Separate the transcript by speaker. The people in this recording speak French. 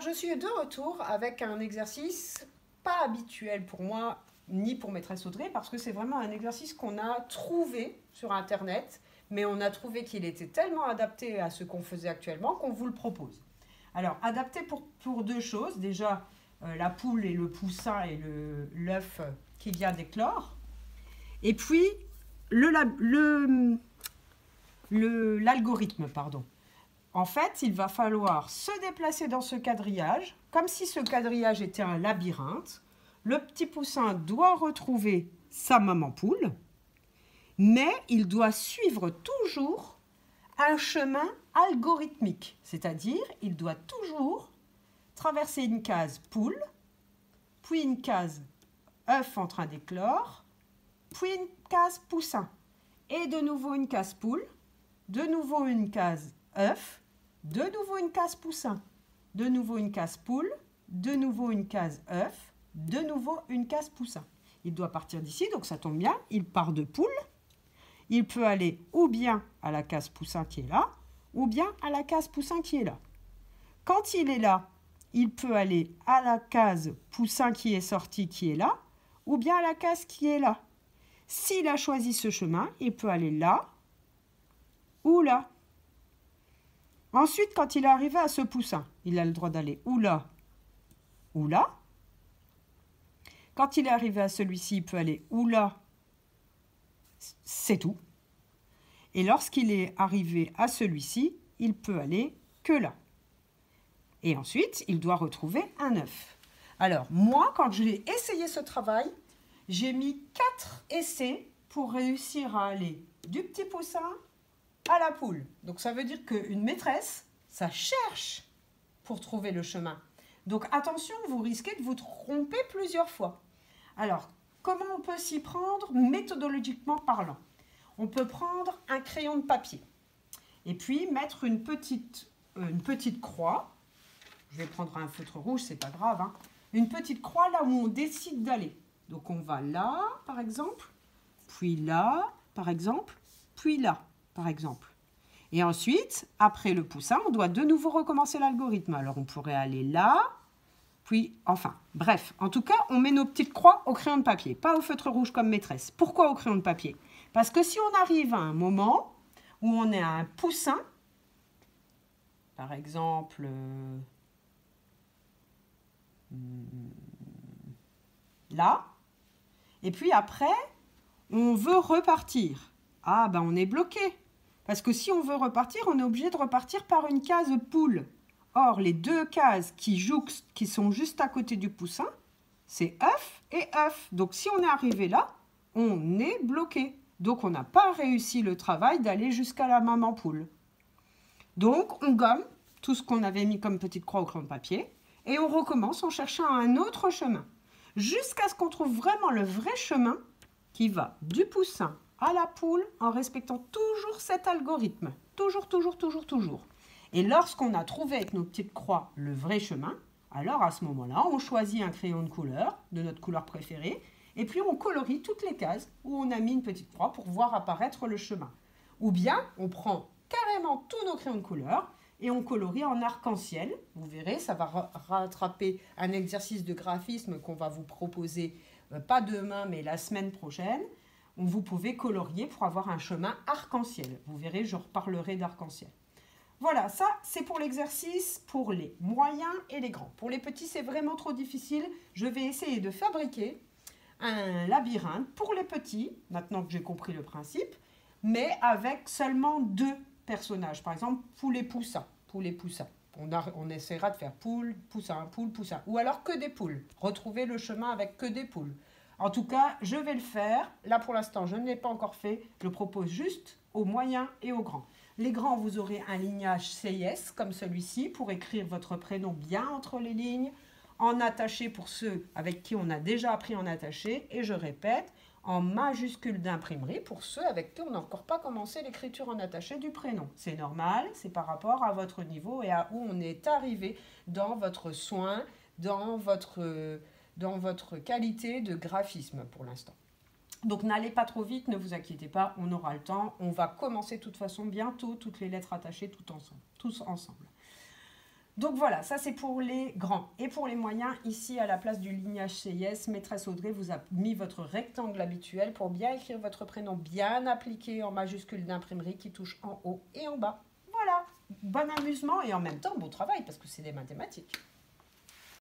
Speaker 1: je suis de retour avec un exercice pas habituel pour moi, ni pour maîtresse Audrey, parce que c'est vraiment un exercice qu'on a trouvé sur Internet, mais on a trouvé qu'il était tellement adapté à ce qu'on faisait actuellement qu'on vous le propose. Alors, adapté pour deux choses. Déjà, la poule et le poussin et l'œuf qui vient d'éclore. Et puis, l'algorithme, pardon. En fait, il va falloir se déplacer dans ce quadrillage, comme si ce quadrillage était un labyrinthe. Le petit poussin doit retrouver sa maman poule, mais il doit suivre toujours un chemin algorithmique, c'est-à-dire il doit toujours traverser une case poule, puis une case œuf en train d'éclore, puis une case poussin, et de nouveau une case poule, de nouveau une case œuf, de nouveau une case poussin, de nouveau une case poule, de nouveau une case œuf, de nouveau une case poussin. Il doit partir d'ici, donc ça tombe bien, il part de poule. Il peut aller ou bien à la case poussin qui est là, ou bien à la case poussin qui est là. Quand il est là, il peut aller à la case poussin qui est sortie qui est là, ou bien à la case qui est là. S'il a choisi ce chemin, il peut aller là ou là. Ensuite, quand il est arrivé à ce poussin, il a le droit d'aller ou là ou là. Quand il est arrivé à celui-ci, il peut aller ou là, c'est tout. Et lorsqu'il est arrivé à celui-ci, il peut aller que là. Et ensuite, il doit retrouver un œuf. Alors, moi, quand j'ai essayé ce travail, j'ai mis 4 essais pour réussir à aller du petit poussin à la poule. Donc, ça veut dire qu'une maîtresse, ça cherche pour trouver le chemin. Donc, attention, vous risquez de vous tromper plusieurs fois. Alors, comment on peut s'y prendre méthodologiquement parlant? On peut prendre un crayon de papier et puis mettre une petite croix. Je vais prendre un feutre rouge, c'est pas grave, hein. Une petite croix là où on décide d'aller. Donc, on va là, par exemple, puis là, par exemple, puis là, par exemple. Et ensuite, après le poussin, on doit de nouveau recommencer l'algorithme. Alors, on pourrait aller là, puis, enfin, bref. En tout cas, on met nos petites croix au crayon de papier, pas au feutre rouge comme maîtresse. Pourquoi au crayon de papier? Parce que si on arrive à un moment où on est à un poussin, par exemple, là, et puis après, on veut repartir. Ah, ben on est bloqué. Parce que si on veut repartir, on est obligé de repartir par une case poule. Or, les deux cases qui sont juste à côté du poussin, c'est œuf et œuf. Donc, si on est arrivé là, on est bloqué. Donc, on n'a pas réussi le travail d'aller jusqu'à la maman poule. Donc, on gomme tout ce qu'on avait mis comme petite croix au crayon de papier et on recommence en cherchant un autre chemin. Jusqu'à ce qu'on trouve vraiment le vrai chemin qui va du poussin à la poule en respectant toujours cet algorithme. Toujours, toujours, toujours, toujours. Et lorsqu'on a trouvé avec nos petites croix le vrai chemin, alors à ce moment-là, on choisit un crayon de couleur, de notre couleur préférée, et puis on colorie toutes les cases où on a mis une petite croix pour voir apparaître le chemin. Ou bien, on prend carrément tous nos crayons de couleur et on colorie en arc-en-ciel. Vous verrez, ça va rattraper un exercice de graphisme qu'on va vous proposer, pas demain, mais la semaine prochaine. Vous pouvez colorier pour avoir un chemin arc-en-ciel. Vous verrez, je reparlerai d'arc-en-ciel. Voilà, ça c'est pour l'exercice pour les moyens et les grands. Pour les petits, c'est vraiment trop difficile. Je vais essayer de fabriquer un labyrinthe pour les petits, maintenant que j'ai compris le principe, mais avec seulement 2 personnages. Par exemple, poule et poussin. Poule et poussin. On essaiera de faire poule, poussin, poule, poussin. Ou alors que des poules. Retrouver le chemin avec que des poules. En tout cas, je vais le faire. Là, pour l'instant, je ne l'ai pas encore fait. Je propose juste aux moyens et aux grands. Les grands, vous aurez un lignage CIS comme celui-ci pour écrire votre prénom bien entre les lignes, en attaché pour ceux avec qui on a déjà appris en attaché, et je répète, en majuscule d'imprimerie pour ceux avec qui on n'a encore pas commencé l'écriture en attaché du prénom. C'est normal, c'est par rapport à votre niveau et à où on est arrivé dans votre soin, dans votre qualité de graphisme pour l'instant. Donc n'allez pas trop vite, ne vous inquiétez pas, on aura le temps. On va commencer de toute façon bientôt toutes les lettres attachées tous ensemble. Donc voilà, ça c'est pour les grands. Et pour les moyens, ici à la place du lignage CIS, maîtresse Audrey vous a mis votre rectangle habituel pour bien écrire votre prénom, bien appliqué en majuscule d'imprimerie qui touche en haut et en bas. Voilà, bon amusement et en même temps bon travail parce que c'est des mathématiques.